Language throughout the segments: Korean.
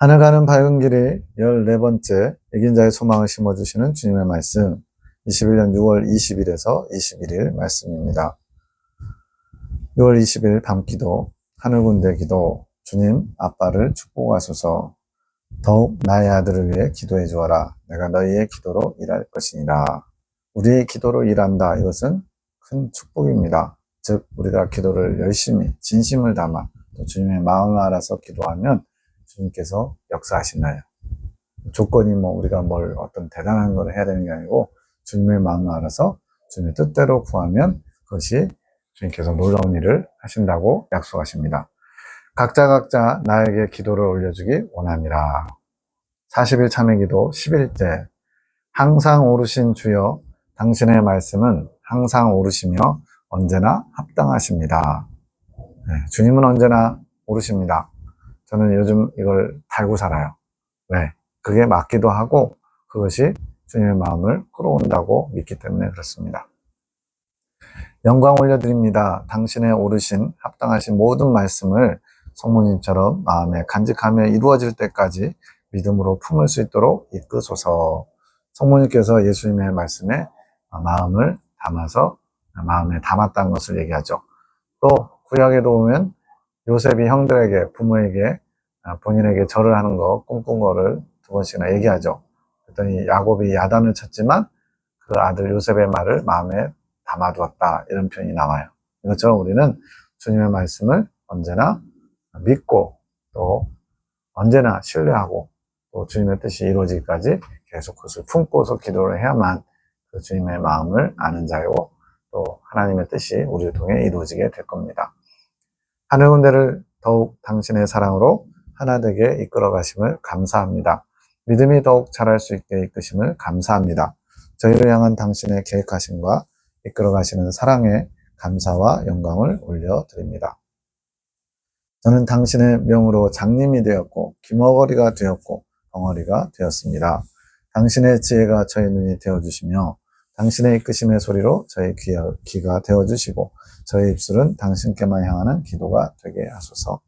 하늘 가는 밝은 길이 14번째 이긴 자의 소망을 심어주시는 주님의 말씀 21년 6월 20일에서 21일 말씀입니다. 6월 20일 밤기도 하늘군대 기도 주님 아빠를 축복하소서 더욱 나의 아들을 위해 기도해 주어라 내가 너희의 기도로 일할 것이니라. 우리의 기도로 일한다. 이것은 큰 축복입니다. 즉 우리가 기도를 열심히 진심을 담아 또 주님의 마음을 알아서 기도하면 주님께서 역사하시나요? 조건이 우리가 어떤 대단한 걸 해야 되는 게 아니고 주님의 마음을 알아서 주님의 뜻대로 구하면 그것이 주님께서 놀라운 일을 하신다고 약속하십니다. 각자 나에게 기도를 올려주기 원합니다. 40일 참회기도 11째 항상 오르신 주여 당신의 말씀은 항상 오르시며 언제나 합당하십니다. 주님은 언제나 오르십니다. 저는 요즘 이걸 달고 살아요. 왜? 그게 맞기도 하고 그것이 주님의 마음을 끌어온다고 믿기 때문에 그렇습니다. 영광 올려드립니다. 당신의 오르신 합당하신 모든 말씀을 성모님처럼 마음에 간직하며 이루어질 때까지 믿음으로 품을 수 있도록 이끄소서. 성모님께서 예수님의 말씀에 마음을 담아서 마음에 담았다는 것을 얘기하죠. 또 구약에도 보면 요셉이 형들에게 부모에게 본인에게 절을 하는 거 꿈꾼 거를 2번씩이나 얘기하죠. 그랬더니 야곱이 야단을 쳤지만 그 아들 요셉의 말을 마음에 담아두었다 이런 표현이 나와요. 이것처럼 우리는 주님의 말씀을 언제나 믿고 또 언제나 신뢰하고 또 주님의 뜻이 이루어지기까지 계속 그것을 품고서 기도를 해야만 그 주님의 마음을 아는 자요 또 하나님의 뜻이 우리를 통해 이루어지게 될 겁니다. 하늘군대를 더욱 당신의 사랑으로 하나 되게 이끌어 가심을 감사합니다. 믿음이 더욱 자랄 수 있게 이끄심을 감사합니다. 저희를 향한 당신의 계획하심과 이끌어 가시는 사랑에 감사와 영광을 올려드립니다. 저는 당신의 명으로 장님이 되었고 기머거리가 되었고 벙어리가 되었습니다. 당신의 지혜가 저희 눈이 되어주시며 당신의 이끄심의 소리로 저희 귀가 되어주시고 저희 입술은 당신께만 향하는 기도가 되게 하소서.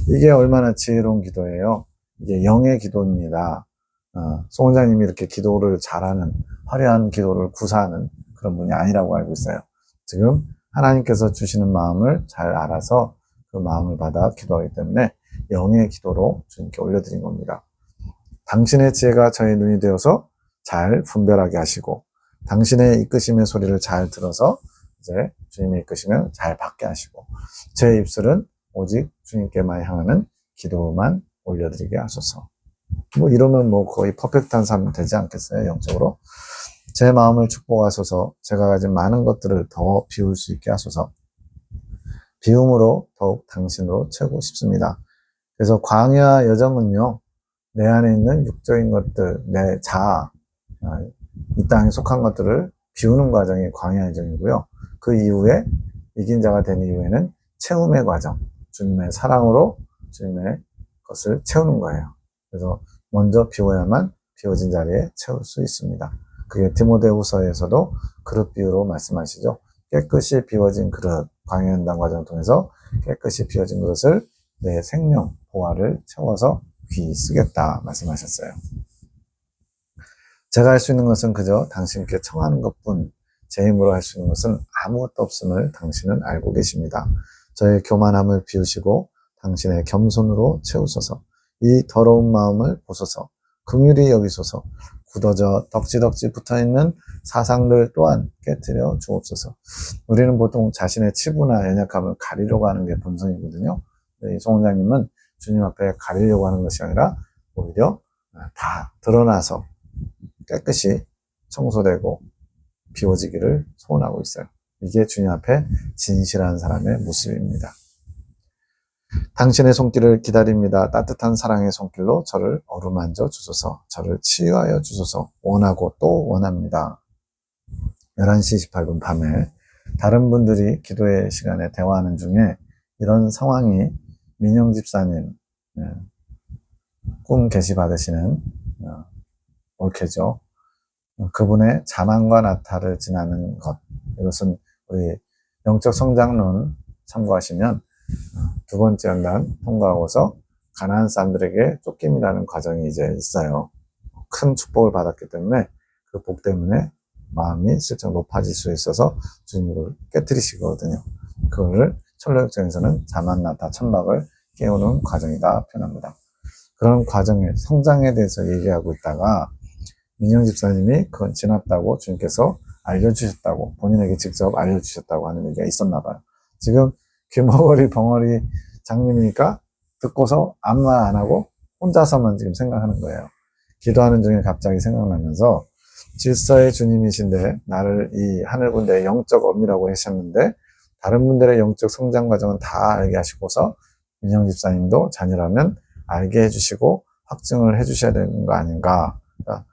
이게 얼마나 지혜로운 기도예요. 이게 영의 기도입니다. 송 원장님이 이렇게 기도를 잘하는 화려한 기도를 구사하는 그런 분이 아니라고 알고 있어요. 지금 하나님께서 주시는 마음을 잘 알아서 그 마음을 받아 기도하기 때문에 영의 기도로 주님께 올려드린 겁니다. 당신의 지혜가 저의 눈이 되어서 잘 분별하게 하시고 당신의 이끄심의 소리를 잘 들어서 이제 주님의 이끄시면 잘 받게 하시고 제 입술은 오직 주님께만 향하는 기도만 올려드리게 하소서. 이러면 거의 퍼펙트한 삶이 되지 않겠어요? 영적으로. 제 마음을 축복하소서. 제가 가진 많은 것들을 더 비울 수 있게 하소서. 비움으로 더욱 당신으로 채우고 싶습니다. 그래서 광야 여정은요, 내 안에 있는 육적인 것들, 내 자아, 이 땅에 속한 것들을 비우는 과정이 광야 여정이고요. 그 이후에 이긴 자가 된 이후에는 채움의 과정, 주님의 사랑으로 주님의 것을 채우는 거예요. 그래서 먼저 비워야만 비워진 자리에 채울 수 있습니다. 그게 디모데후서에서도 그릇 비유로 말씀하시죠. 깨끗이 비워진 그릇, 광야 연단 과정을 통해서 깨끗이 비워진 그릇을 내 생명, 보화를 채워서 귀히 쓰겠다 말씀하셨어요. 제가 할 수 있는 것은 그저 당신께 청하는 것뿐, 제 힘으로 할 수 있는 것은 아무것도 없음을 당신은 알고 계십니다. 저의 교만함을 비우시고 당신의 겸손으로 채우소서. 이 더러운 마음을 보소서. 긍휼히 여기소서. 굳어져 덕지덕지 붙어있는 사상들 또한 깨트려 주옵소서. 우리는 보통 자신의 치부나 연약함을 가리려고 하는 게 본성이거든요. 이 송 원장님은 주님 앞에 가리려고 하는 것이 아니라 오히려 다 드러나서 깨끗이 청소되고 비워지기를 소원하고 있어요. 이게 주님 앞에 진실한 사람의 모습입니다. 당신의 손길을 기다립니다. 따뜻한 사랑의 손길로 저를 어루만져 주소서. 저를 치유하여 주소서. 원하고 또 원합니다. 11시 28분 밤에 다른 분들이 기도의 시간에 대화하는 중에 이런 상황이 민영 집사님 꿈 계시 받으시는 올케죠. 그분의 자만과 나타를 지나는 것. 이것은 우리 영적 성장론 참고하시면 2번째 연단 통과하고서 가나안 사람들에게 쫓김이라는 과정이 이제 있어요. 큰 축복을 받았기 때문에 그 복 때문에 마음이 슬쩍 높아질 수 있어서 주님을 깨뜨리시거든요. 그거를 철로역정에서는 자만나타 천박을 깨우는 과정이다 표현합니다. 그런 과정의 성장에 대해서 얘기하고 있다가 민영 집사님이 그건 지났다고 주님께서 알려주셨다고, 본인에게 직접 알려주셨다고 하는 얘기가 있었나 봐요. 지금 귀머거리 벙어리 장님이니까 듣고서 아무 말 안 하고 혼자서만 지금 생각하는 거예요. 기도하는 중에 갑자기 생각나면서 질서의 주님이신데 나를 이 하늘군대의 영적 엄이라고 하셨는데 다른 분들의 영적 성장 과정은 다 알게 하시고서 민영 집사님도 자녀라면 알게 해주시고 확증을 해주셔야 되는 거 아닌가. 그러니까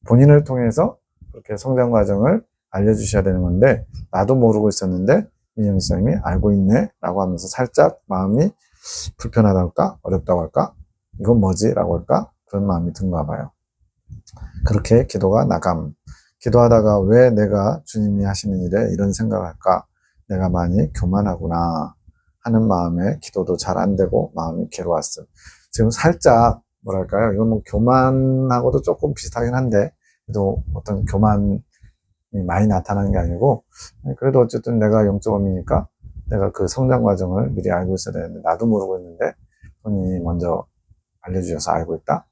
본인을 통해서 그렇게 성장 과정을 알려주셔야 되는 건데 나도 모르고 있었는데 민영 집사님이 알고 있네 라고 하면서 살짝 마음이 불편하다고 할까? 어렵다고 할까? 이건 뭐지? 라고 할까? 그런 마음이 든가 봐요. 그렇게 기도가 나감. 기도하다가 왜 내가 주님이 하시는 일에 이런 생각을 할까? 내가 많이 교만하구나 하는 마음에 기도도 잘 안 되고 마음이 괴로웠음. 지금 살짝 뭐랄까요? 이건 뭐 교만하고도 조금 비슷하긴 한데 그래도 어떤 교만이 많이 나타나는 게 아니고 그래도 어쨌든 내가 영적 어미니까 내가 그 성장 과정을 미리 알고 있어야 되는데 나도 모르고 있는데 본인이 먼저 알려주셔서 알고 있다?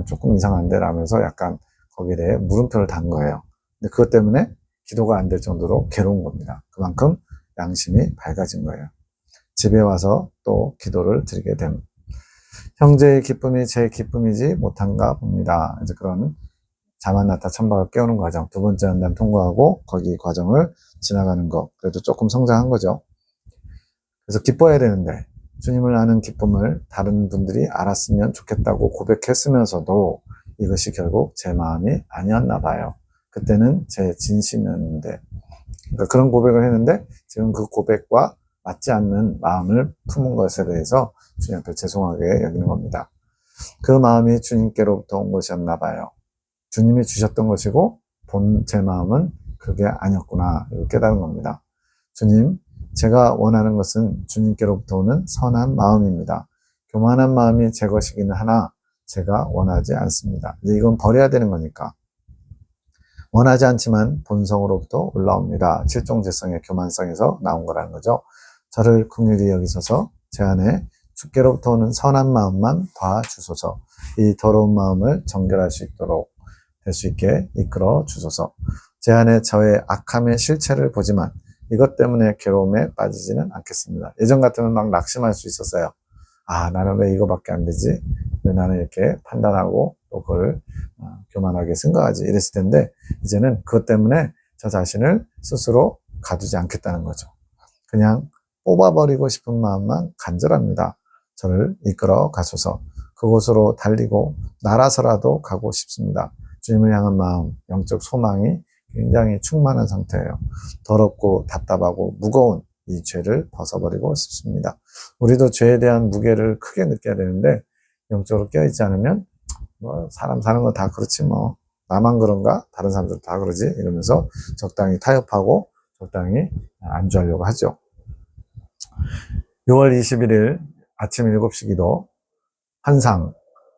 조금 이상한데 라면서 약간 거기에 대해 물음표를 단 거예요. 근데 그것 때문에 기도가 안 될 정도로 괴로운 겁니다. 그만큼 양심이 밝아진 거예요. 집에 와서 또 기도를 드리게 됨. 형제의 기쁨이 제 기쁨이지 못한가 봅니다. 이제 그런 자만나타 천박을 깨우는 과정, 두 번째 연단 통과하고 거기 과정을 지나가는 거, 그래도 조금 성장한 거죠. 그래서 기뻐해야 되는데 주님을 아는 기쁨을 다른 분들이 알았으면 좋겠다고 고백했으면서도 이것이 결국 제 마음이 아니었나 봐요. 그때는 제 진심이었는데 그러니까 그런 고백을 했는데 지금 그 고백과 맞지 않는 마음을 품은 것에 대해서 주님 앞에 죄송하게 여기는 겁니다. 그 마음이 주님께로부터 온 것이었나 봐요. 주님이 주셨던 것이고 본 제 마음은 그게 아니었구나 이걸 깨달은 겁니다. 주님, 제가 원하는 것은 주님께로부터 오는 선한 마음입니다. 교만한 마음이 제 것이기는 하나 제가 원하지 않습니다. 이제 이건 버려야 되는 거니까. 원하지 않지만 본성으로부터 올라옵니다. 칠종제성의 교만성에서 나온 거라는 거죠. 저를 긍휼히 여기소서 제 안에 주께로부터 오는 선한 마음만 봐주소서. 이 더러운 마음을 정결할 수 있도록 될 수 있게 이끌어 주소서. 제 안에 저의 악함의 실체를 보지만 이것 때문에 괴로움에 빠지지는 않겠습니다. 예전 같으면 막 낙심할 수 있었어요. 아, 나는 왜 이거밖에 안 되지? 왜 나는 이렇게 판단하고 또 그걸 교만하게 생각하지? 이랬을 텐데 이제는 그것 때문에 저 자신을 스스로 가두지 않겠다는 거죠. 그냥 뽑아버리고 싶은 마음만 간절합니다. 저를 이끌어 가소서. 그곳으로 달리고 날아서라도 가고 싶습니다. 주님을 향한 마음, 영적 소망이 굉장히 충만한 상태예요. 더럽고 답답하고 무거운 이 죄를 벗어버리고 싶습니다. 우리도 죄에 대한 무게를 크게 느껴야 되는데 영적으로 깨어있지 않으면 뭐 사람 사는 거 다 그렇지 뭐 나만 그런가? 다른 사람들 다 그러지? 이러면서 적당히 타협하고 적당히 안주하려고 하죠. 6월 21일 아침 7시 기도 환상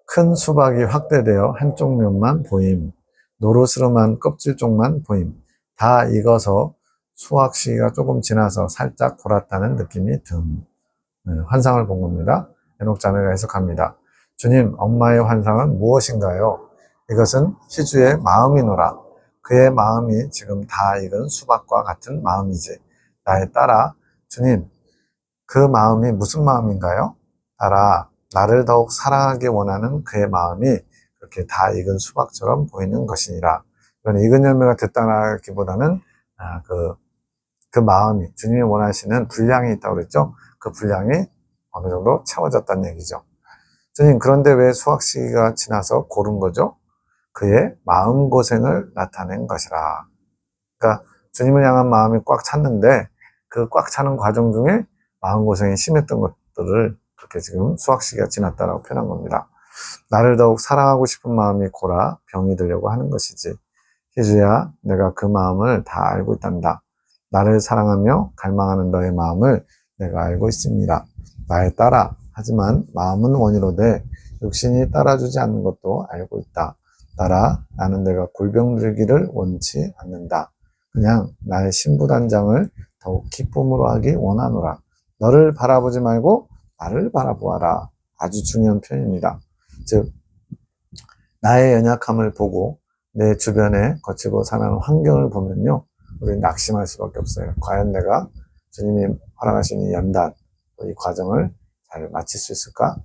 큰 수박이 확대되어 한쪽 면만 보임 노르스름한 껍질 쪽만 보임 다 익어서 수확 시기가 조금 지나서 살짝 골았다는 느낌이 든 환상을 본 겁니다. 에녹 자매가 해석합니다. 주님, 엄마의 환상은 무엇인가요? 이것은 희주의 마음이노라. 그의 마음이 지금 다 익은 수박과 같은 마음이지. 나의 딸아, 주님, 그 마음이 무슨 마음인가요? 딸아, 나를 더욱 사랑하기 원하는 그의 마음이 그렇게 다 익은 수박처럼 보이는 것이니라. 이건 익은 열매가 됐다기보다는 그 마음이 주님이 원하시는 분량이 있다고 그랬죠? 그 분량이 어느 정도 채워졌다는 얘기죠. 주님, 그런데 왜 수확 시기가 지나서 고른 거죠? 그의 마음고생을 나타낸 것이라. 그러니까 주님을 향한 마음이 꽉 찼는데 그 꽉 차는 과정 중에 마음고생이 심했던 것들을 그렇게 지금 수확 시기가 지났다라고 표현한 겁니다. 나를 더욱 사랑하고 싶은 마음이 고라 병이 들려고 하는 것이지. 희주야, 내가 그 마음을 다 알고 있단다. 나를 사랑하며 갈망하는 너의 마음을 내가 알고 있습니다. 나의 딸아, 하지만 마음은 원이로되 육신이 따라주지 않는 것도 알고 있다. 따라 나는 내가 골병 들기를 원치 않는다. 그냥 나의 신부단장을 더욱 기쁨으로 하기 원하노라. 너를 바라보지 말고 나를 바라보아라. 아주 중요한 표현입니다. 즉 나의 연약함을 보고 내 주변에 거치고 사는 환경을 보면요, 우리 낙심할 수밖에 없어요. 과연 내가 주님이 허락하신 이 연단, 이 과정을 잘 마칠 수 있을까?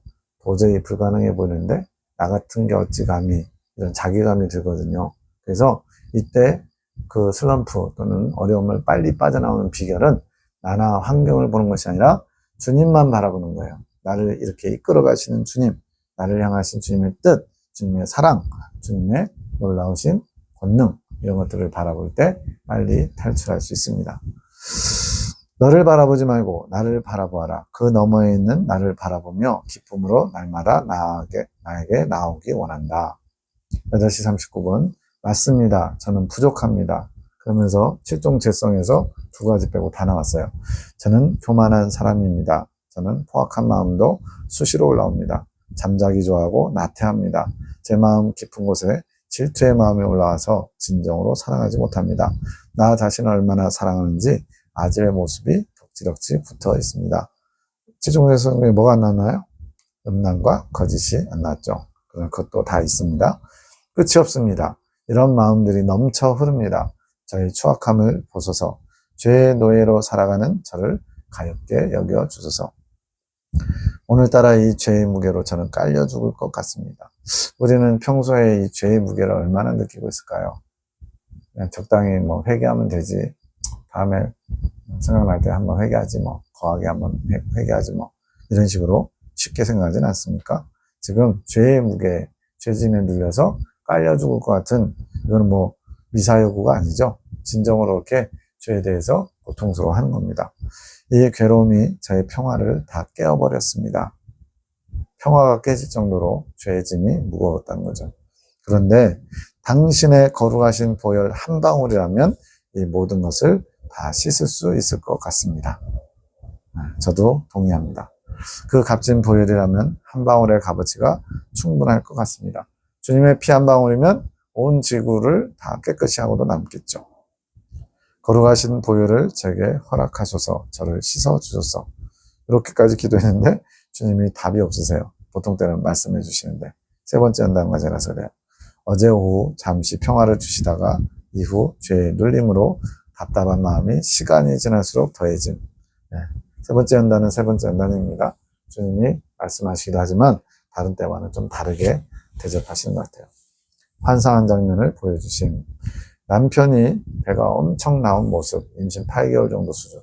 도저히 불가능해 보이는데 나 같은 게 어찌 감히, 이런 자괴감이 들거든요. 그래서 이때 그 슬럼프 또는 어려움을 빨리 빠져나오는 비결은 나나 환경을 보는 것이 아니라 주님만 바라보는 거예요. 나를 이렇게 이끌어 가시는 주님, 나를 향하신 주님의 뜻, 주님의 사랑, 주님의 놀라우신 권능, 이런 것들을 바라볼 때 빨리 탈출할 수 있습니다. 너를 바라보지 말고 나를 바라보아라. 그 너머에 있는 나를 바라보며 기쁨으로 날마다 나에게 나오기 원한다. 8시 39분. 맞습니다. 저는 부족합니다. 그러면서 실종재성에서 2가지 빼고 다 나왔어요. 저는 교만한 사람입니다. 저는 포악한 마음도 수시로 올라옵니다. 잠자기 좋아하고 나태합니다. 제 마음 깊은 곳에 질투의 마음이 올라와서 진정으로 사랑하지 못합니다. 나 자신을 얼마나 사랑하는지 아집의 모습이 덕지덕지 붙어 있습니다. 실종재성에 뭐가 안 나왔나요? 음란과 거짓이 안 나왔죠. 그런 것도 다 있습니다. 끝이 없습니다. 이런 마음들이 넘쳐 흐릅니다. 저희 추악함을 보소서. 죄의 노예로 살아가는 저를 가엾게 여겨 주소서. 오늘따라 이 죄의 무게로 저는 깔려 죽을 것 같습니다. 우리는 평소에 이 죄의 무게를 얼마나 느끼고 있을까요? 그냥 적당히 뭐 회개하면 되지. 다음에 생각날 때 한번 회개하지 뭐. 거하게 한번 회개하지 뭐. 이런 식으로 쉽게 생각하진 않습니까? 지금 죄의 무게, 죄짐에 눌려서 깔려 죽을 것 같은, 이거는 뭐 미사여구가 아니죠. 진정으로 이렇게 죄에 대해서 고통스러워하는 겁니다. 이 괴로움이 저의 평화를 다 깨어버렸습니다. 평화가 깨질 정도로 죄의 짐이 무거웠다는 거죠. 그런데 당신의 거룩하신 보혈 한 방울이라면 이 모든 것을 다 씻을 수 있을 것 같습니다. 저도 동의합니다. 그 값진 보혈이라면 한 방울의 값어치가 충분할 것 같습니다. 주님의 피 한 방울이면 온 지구를 다 깨끗이 하고도 남겠죠. 거룩하신 보혈을 제게 허락하소서. 저를 씻어주소서. 이렇게까지 기도했는데 주님이 답이 없으세요. 보통 때는 말씀해 주시는데 3번째 연단 과제라서 그래요. 어제 오후 잠시 평화를 주시다가 이후 죄의 눌림으로 답답한 마음이 시간이 지날수록 더해짐. 3번째 연단은 3번째 연단입니다. 주님이 말씀하시기도 하지만 다른 때와는 좀 다르게 대접하시는 것 같아요. 환상한 장면을 보여주신 남편이 배가 엄청 나온 모습, 임신 8개월 정도 수준.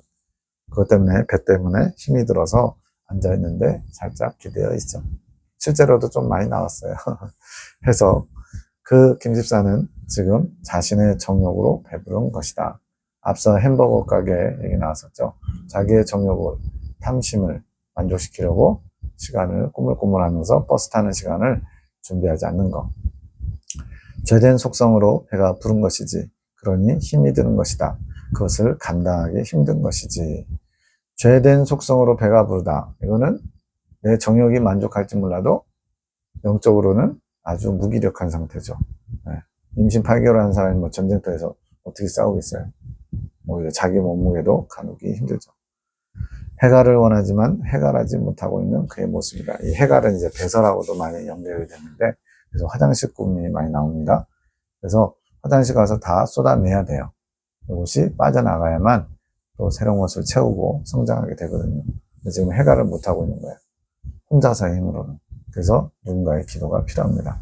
그것 때문에 배 때문에 힘이 들어서 앉아있는데 살짝 기대어 있죠. 실제로도 좀 많이 나왔어요. 해서 그 김 집사는 지금 자신의 정욕으로 배부른 것이다. 앞서 햄버거 가게 얘기 나왔었죠. 자기의 정욕을, 탐심을 만족시키려고 시간을 꾸물꾸물하면서 버스 타는 시간을 준비하지 않는 것. 죄된 속성으로 배가 부른 것이지, 그러니 힘이 드는 것이다. 그것을 감당하기 힘든 것이지. 죄된 속성으로 배가 부르다. 이거는 내 정욕이 만족할지 몰라도 영적으로는 아주 무기력한 상태죠. 임신 8개월 한 사람이 뭐 전쟁터에서 어떻게 싸우겠어요? 오히려 자기 몸무게도 가누기 힘들죠. 해갈을 원하지만 해갈하지 못하고 있는 그의 모습이다. 이 해갈은 이제 배설하고도 많이 연결이 되는데, 그래서 화장실 꿈이 많이 나옵니다. 그래서 화장실 가서 다 쏟아내야 돼요. 이것이 빠져나가야만 또 새로운 것을 채우고 성장하게 되거든요. 근데 지금 해갈을 못하고 있는 거예요. 혼자서의 힘으로는. 그래서 누군가의 기도가 필요합니다.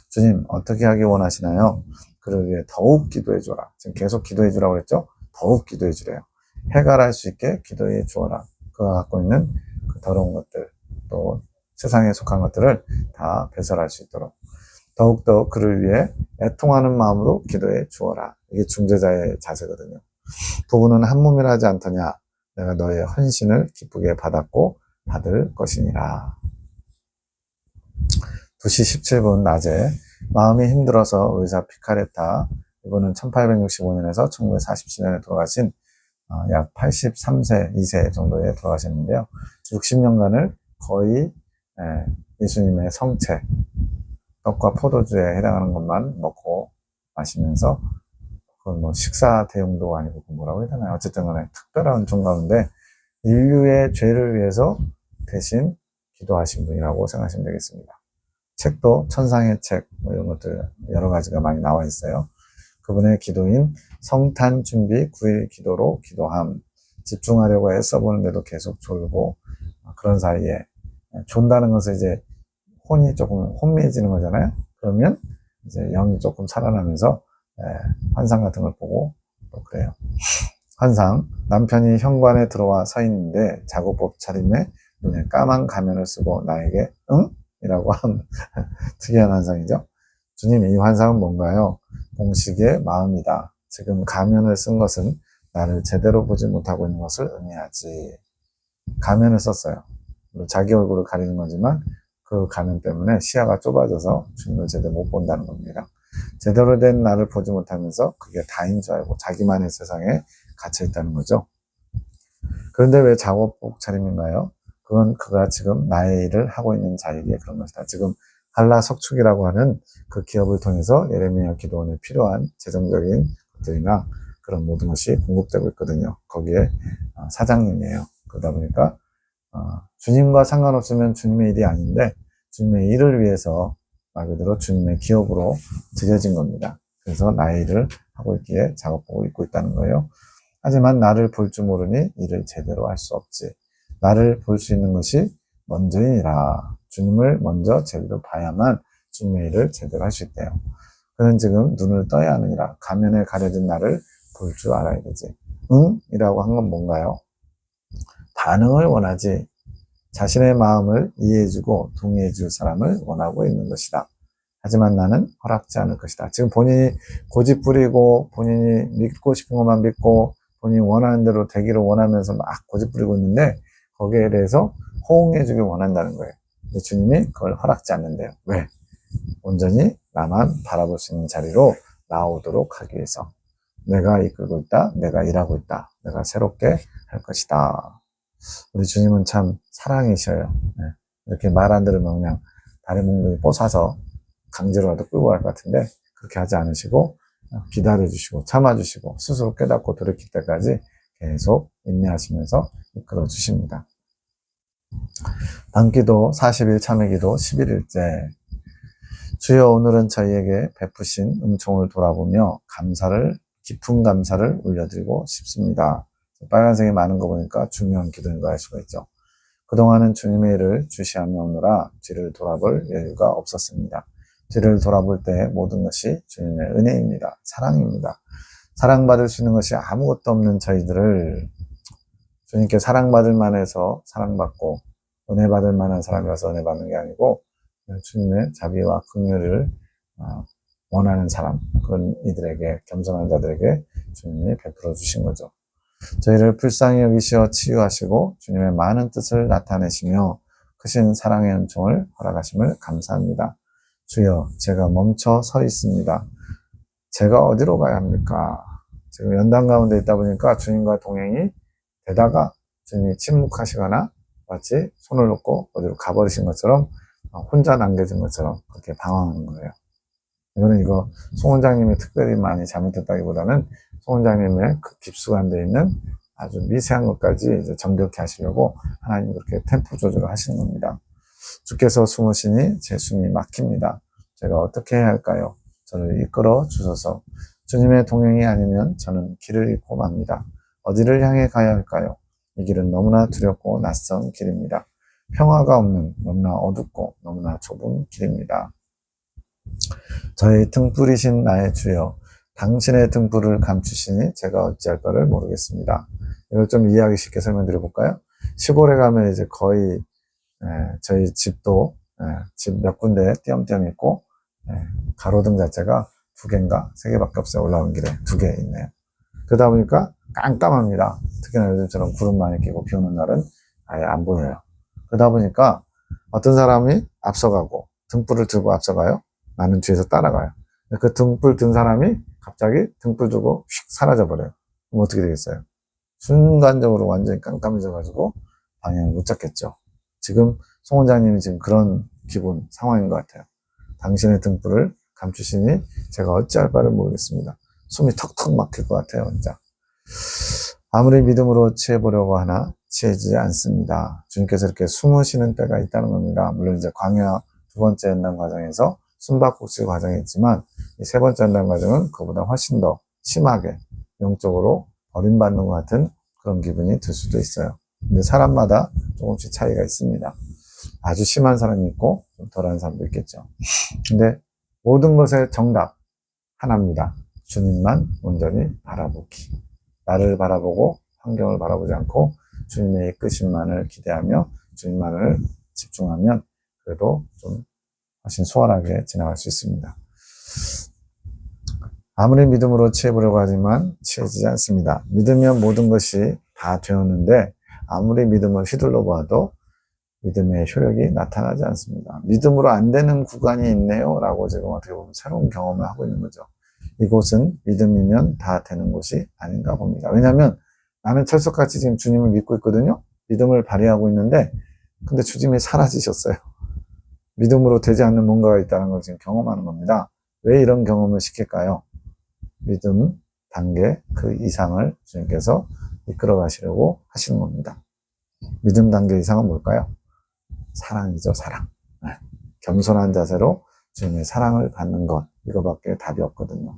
주님, 어떻게 하기 원하시나요? 그를 위해 더욱 기도해 주라. 지금 계속 기도해 주라고 했죠? 더욱 기도해 주래요. 해갈할 수 있게 기도해 주어라. 그가 갖고 있는 그 더러운 것들, 또 세상에 속한 것들을 다 배설할 수 있도록 더욱더 그를 위해 애통하는 마음으로 기도해 주어라. 이게 중재자의 자세거든요. 부부는 한 몸이라 하지 않더냐. 내가 너의 헌신을 기쁘게 받았고 받을 것이니라. 2시 17분 낮에 마음이 힘들어서 의사 피카레타, 이분은 1865년에서 1947년에 돌아가신 약 83세, 2세 정도에 돌아가셨는데요. 60년간을 거의 예수님의 성체, 떡과 포도주에 해당하는 것만 먹고 마시면서, 그건 뭐 식사 대용도 아니고 뭐라고 해야 되나요? 어쨌든 간에 특별한 종가인데 인류의 죄를 위해서 대신 기도하신 분이라고 생각하시면 되겠습니다. 책도 천상의 책, 뭐 이런 것들 여러 가지가 많이 나와 있어요. 그분의 기도인 성탄 준비 9일 기도로 기도함. 집중하려고 애써 보는데도 계속 졸고, 그런 사이에 존다는 것은 이제 혼이 조금 혼미해지는 거잖아요. 그러면 이제 영이 조금 살아나면서 환상 같은 걸 보고 또 그래요. 환상, 남편이 현관에 들어와 서 있는데 작업복 차림에 눈에 까만 가면을 쓰고 나에게 응? 이라고 한 특이한 환상이죠. 주님, 이 환상은 뭔가요? 봉식의 마음이다. 지금 가면을 쓴 것은 나를 제대로 보지 못하고 있는 것을 의미하지. 가면을 썼어요. 자기 얼굴을 가리는 거지만 그 가면 때문에 시야가 좁아져서 주님을 제대로 못 본다는 겁니다. 제대로 된 나를 보지 못하면서 그게 다인 줄 알고 자기만의 세상에 갇혀 있다는 거죠. 그런데 왜 작업복 차림인가요? 그건 그가 지금 나의 일을 하고 있는 자에게 그런 것이다. 지금 한라 석축이라고 하는 그 기업을 통해서 예레미야 기도원에 필요한 재정적인 것들이나 그런 모든 것이 공급되고 있거든요. 거기에 사장님이에요. 그러다 보니까 주님과 상관없으면 주님의 일이 아닌데 주님의 일을 위해서 말 그대로 주님의 기업으로 드려진 겁니다. 그래서 나의 일을 하고 있기에 작업복을 입고 있다는 거예요. 하지만 나를 볼 줄 모르니 일을 제대로 할 수 없지. 나를 볼 수 있는 것이 먼저이니라. 주님을 먼저 제대로 봐야만 주님의 일을 제대로 할 수 있대요. 그는 지금 눈을 떠야 하느니라. 가면에 가려진 나를 볼 줄 알아야 되지. 응? 이라고 한 건 뭔가요? 반응을 원하지. 자신의 마음을 이해해주고 동의해줄 사람을 원하고 있는 것이다. 하지만 나는 허락지 않을 것이다. 지금 본인이 고집 부리고 본인이 믿고 싶은 것만 믿고 본인이 원하는 대로 되기를 원하면서 막 고집 부리고 있는데 거기에 대해서 호응해주길 원한다는 거예요. 근데 주님이 그걸 허락지 않는데요. 왜? 온전히 나만 바라볼 수 있는 자리로 나오도록 하기 위해서. 내가 이끌고 있다. 내가 일하고 있다. 내가 새롭게 할 것이다. 우리 주님은 참 사랑이셔요. 이렇게 말 안 들으면 그냥 다리 몽둥이 뽀사서 강제로라도 끌고 갈 것 같은데 그렇게 하지 않으시고 기다려주시고 참아주시고 스스로 깨닫고 돌이킬 때까지 계속 인내하시면서 이끌어 주십니다. 단기도 40일 참회기도 11일째. 주여, 오늘은 저희에게 베푸신 은총을 돌아보며 깊은 감사를 올려드리고 싶습니다. 빨간색이 많은 거 보니까 중요한 기도인 거 알 수가 있죠. 그동안은 주님의 일을 주시하며 오느라 뒤를 돌아볼 여유가 없었습니다. 뒤를 돌아볼 때 모든 것이 주님의 은혜입니다. 사랑입니다. 사랑받을 수 있는 것이 아무것도 없는 저희들을 주님께 사랑받을 만해서 사랑받고 은혜 받을 만한 사람이라서 은혜 받는 게 아니고 주님의 자비와 긍휼을 원하는 사람, 그런 이들에게, 겸손한 자들에게 주님이 베풀어 주신 거죠. 저희를 불쌍히 여기시어 치유하시고 주님의 많은 뜻을 나타내시며 크신 사랑의 은총을 허락하심을 감사합니다. 주여, 제가 멈춰 서 있습니다. 제가 어디로 가야 합니까? 지금 연단 가운데 있다 보니까 주님과 동행이 되다가 주님이 침묵하시거나 마치 손을 놓고 어디로 가버리신 것처럼 혼자 남겨진 것처럼 그렇게 방황하는 거예요. 이거 송 원장님이 특별히 많이 잘못했다기보다는 송 원장님의 그 깊숙한 데 있는 아주 미세한 것까지 이제 정확히 하시려고 하나님 그렇게 템포 조절을 하시는 겁니다. 주께서 숨으시니 제 숨이 막힙니다. 제가 어떻게 해야 할까요? 저를 이끌어 주소서. 주님의 동행이 아니면 저는 길을 잃고 맙니다. 어디를 향해 가야 할까요? 이 길은 너무나 두렵고 낯선 길입니다. 평화가 없는 너무나 어둡고 너무나 좁은 길입니다. 저의 등불이신 나의 주여, 당신의 등불을 감추시니 제가 어찌할 바를 모르겠습니다. 이걸 좀 이해하기 쉽게 설명드려 볼까요? 시골에 가면 이제 거의 저희 집도 집 몇 군데 띄엄띄엄 있고 가로등 자체가 2개인가 3개밖에 없어요. 올라오는 길에 2개 있네요. 그러다 보니까 깜깜합니다. 특히나 요즘처럼 구름 많이 끼고 비 오는 날은 아예 안 보여요. 그러다 보니까 어떤 사람이 앞서가고 등불을 들고 앞서가요. 나는 뒤에서 따라가요. 그 등불 든 사람이 갑자기 등불 두고 휙 사라져버려요. 그럼 어떻게 되겠어요? 순간적으로 완전히 깜깜해져가지고 방향을 못 잡겠죠. 지금 송 원장님이 지금 그런 기분, 상황인 것 같아요. 당신의 등불을 감추시니 제가 어찌할 바를 모르겠습니다. 숨이 턱턱 막힐 것 같아요, 진짜. 아무리 믿음으로 취해보려고 하나 취해지지 않습니다. 주님께서 이렇게 숨으시는 때가 있다는 겁니다. 물론 이제 광야 두 번째 연단 과정에서 숨바꼭질 과정이 있지만 이 세 번째 연단 과정은 그보다 훨씬 더 심하게 영적으로 버림받는 것 같은 그런 기분이 들 수도 있어요. 근데 사람마다 조금씩 차이가 있습니다. 아주 심한 사람이 있고 좀 덜한 사람도 있겠죠. 근데 모든 것의 정답 하나입니다. 주님만 온전히 바라보기. 나를 바라보고 환경을 바라보지 않고 주님의 이끄심만을 기대하며 주님만을 집중하면 그래도 좀 훨씬 수월하게 지나갈 수 있습니다. 아무리 믿음으로 취해보려고 하지만 취해지지 않습니다. 믿으면 모든 것이 다 되었는데 아무리 믿음을 휘둘러 보아도 믿음의 효력이 나타나지 않습니다. 믿음으로 안 되는 구간이 있네요 라고 지금 어떻게 보면 새로운 경험을 하고 있는 거죠. 이곳은 믿음이면 다 되는 곳이 아닌가 봅니다. 왜냐하면 나는 철석같이 지금 주님을 믿고 있거든요. 믿음을 발휘하고 있는데 근데 주님이 사라지셨어요. 믿음으로 되지 않는 뭔가가 있다는 걸 지금 경험하는 겁니다. 왜 이런 경험을 시킬까요? 믿음 단계 그 이상을 주님께서 이끌어 가시려고 하시는 겁니다. 믿음 단계 이상은 뭘까요? 사랑이죠, 사랑. 겸손한 자세로 주님의 사랑을 받는 것, 이거밖에 답이 없거든요.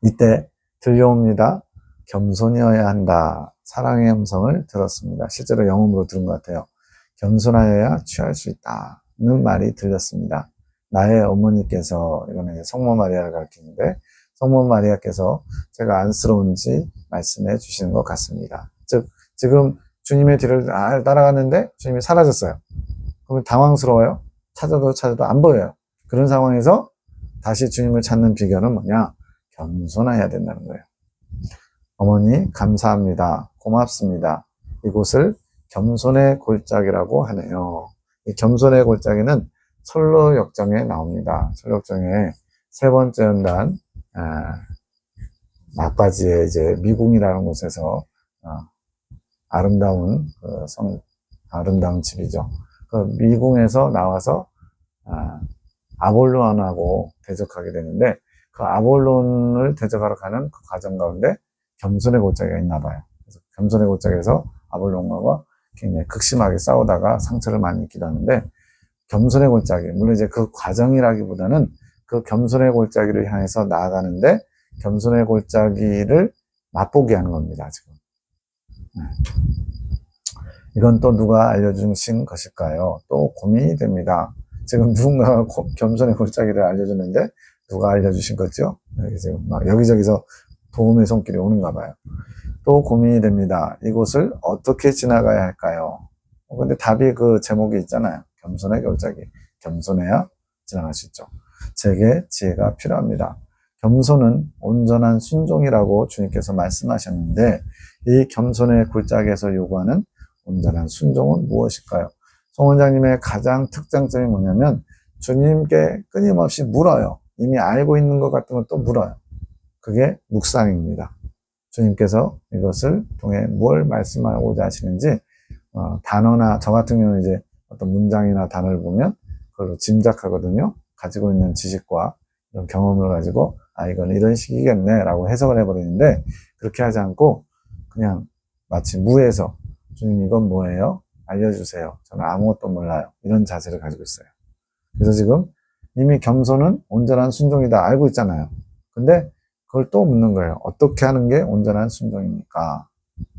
이때 들려옵니다. 겸손이어야 한다. 사랑의 음성을 들었습니다. 실제로 영음으로 들은 것 같아요. 겸손하여야 취할 수 있다는 말이 들렸습니다. 나의 어머니께서, 이거는 성모 마리아를 가리키는데, 성모 마리아께서 제가 안쓰러운지 말씀해 주시는 것 같습니다. 즉, 지금 주님의 뒤를 따라갔는데 주님이 사라졌어요. 그러면 당황스러워요? 찾아도 안 보여요. 그런 상황에서 다시 주님을 찾는 비결은 뭐냐? 겸손해야 된다는 거예요. 어머니 감사합니다. 고맙습니다. 이곳을 겸손의 골짜기라고 하네요. 이 겸손의 골짜기는 솔로 역정에 나옵니다. 솔로 역정의 세 번째 연단 막바지에 이제 미궁이라는 곳에서 아름다운 아름다운 집이죠. 그 미궁에서 나와서 아볼론하고 대적하게 되는데 그 아볼론을 대적하러 가는 그 과정 가운데 겸손의 골짜기가 있나 봐요. 그래서 겸손의 골짜기에서 아볼론과 굉장히 극심하게 싸우다가 상처를 많이 입기도 하는데 겸손의 골짜기, 물론 이제 그 과정이라기보다는 그 겸손의 골짜기를 향해서 나아가는데 겸손의 골짜기를 맛보게 하는 겁니다, 지금. 이건 또 누가 알려주신 것일까요? 또 고민이 됩니다. 지금 누군가가 겸손의 골짜기를 알려주는데 누가 알려주신 거죠? 지금 막 여기저기서 도움의 손길이 오는가 봐요. 또 고민이 됩니다. 이곳을 어떻게 지나가야 할까요? 근데 답이 그 제목이 있잖아요. 겸손의 골짜기. 겸손해야 지나갈 수 있죠. 제게 지혜가 필요합니다. 겸손은 온전한 순종이라고 주님께서 말씀하셨는데 이 겸손의 골짜기에서 요구하는 온전한 순종은 무엇일까요? 송 원장님의 가장 특장점이 뭐냐면 주님께 끊임없이 물어요. 이미 알고 있는 것 같은 걸 또 물어요. 그게 묵상입니다. 주님께서 이것을 통해 뭘 말씀하고자 하시는지 단어나 저 같은 경우는 이제 어떤 문장이나 단어를 보면 그걸로 짐작하거든요. 가지고 있는 지식과 이런 경험을 가지고 이건 이런 식이겠네 라고 해석을 해버리는데 그렇게 하지 않고 그냥 마치 무에서 주님 이건 뭐예요? 알려주세요. 저는 아무것도 몰라요. 이런 자세를 가지고 있어요. 그래서 지금 이미 겸손은 온전한 순종이다 알고 있잖아요. 근데 그걸 또 묻는 거예요. 어떻게 하는 게 온전한 순종입니까?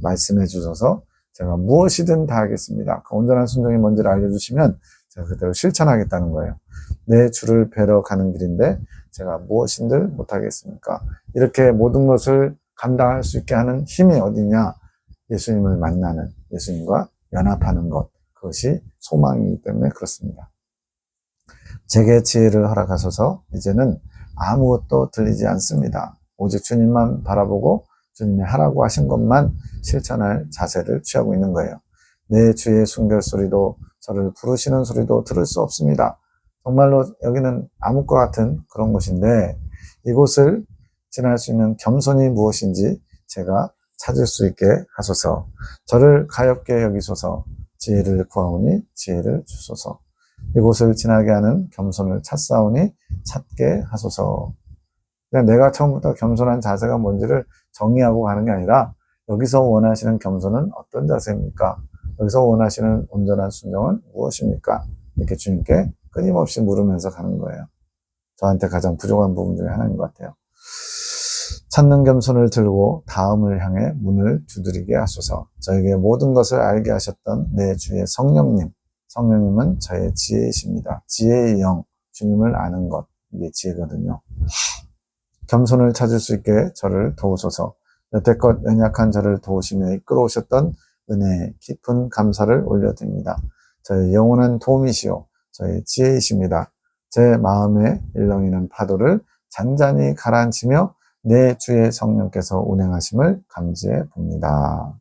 말씀해 주셔서 제가 무엇이든 다 하겠습니다. 그 온전한 순종이 뭔지를 알려주시면 제가 그대로 실천하겠다는 거예요. 내 주를 뵈러 가는 길인데 제가 무엇인들 못하겠습니까? 이렇게 모든 것을 감당할 수 있게 하는 힘이 어디냐? 예수님을 만나는, 예수님과 연합하는 것, 그것이 소망이기 때문에 그렇습니다. 제게 지혜를 허락하셔서 이제는 아무것도 들리지 않습니다. 오직 주님만 바라보고 주님이 하라고 하신 것만 실천할 자세를 취하고 있는 거예요. 내 주의 순결소리도 저를 부르시는 소리도 들을 수 없습니다. 정말로 여기는 암흑과 같은 그런 곳인데 이곳을 지날 수 있는 겸손이 무엇인지 제가 찾을 수 있게 하소서. 저를 가엾게 여기소서. 지혜를 구하오니 지혜를 주소서. 이곳을 지나게 하는 겸손을 찾사오니 찾게 하소서. 그냥 내가 처음부터 겸손한 자세가 뭔지를 정의하고 가는 게 아니라 여기서 원하시는 겸손은 어떤 자세입니까? 여기서 원하시는 온전한 순종은 무엇입니까? 이렇게 주님께 끊임없이 물으면서 가는 거예요. 저한테 가장 부족한 부분 중에 하나인 것 같아요. 찾는 겸손을 들고 다음을 향해 문을 두드리게 하소서. 저에게 모든 것을 알게 하셨던 내 주의 성령님. 성령님은 저의 지혜이십니다. 지혜의 영, 주님을 아는 것, 이게 지혜거든요. 겸손을 찾을 수 있게 저를 도우소서. 여태껏 연약한 저를 도우시며 이끌어오셨던 은혜에 깊은 감사를 올려드립니다. 저의 영원한 도움이시오. 저의 지혜이십니다. 제 마음에 일렁이는 파도를 잔잔히 가라앉히며 내 주의 성령께서 운행하심을 감지해 봅니다.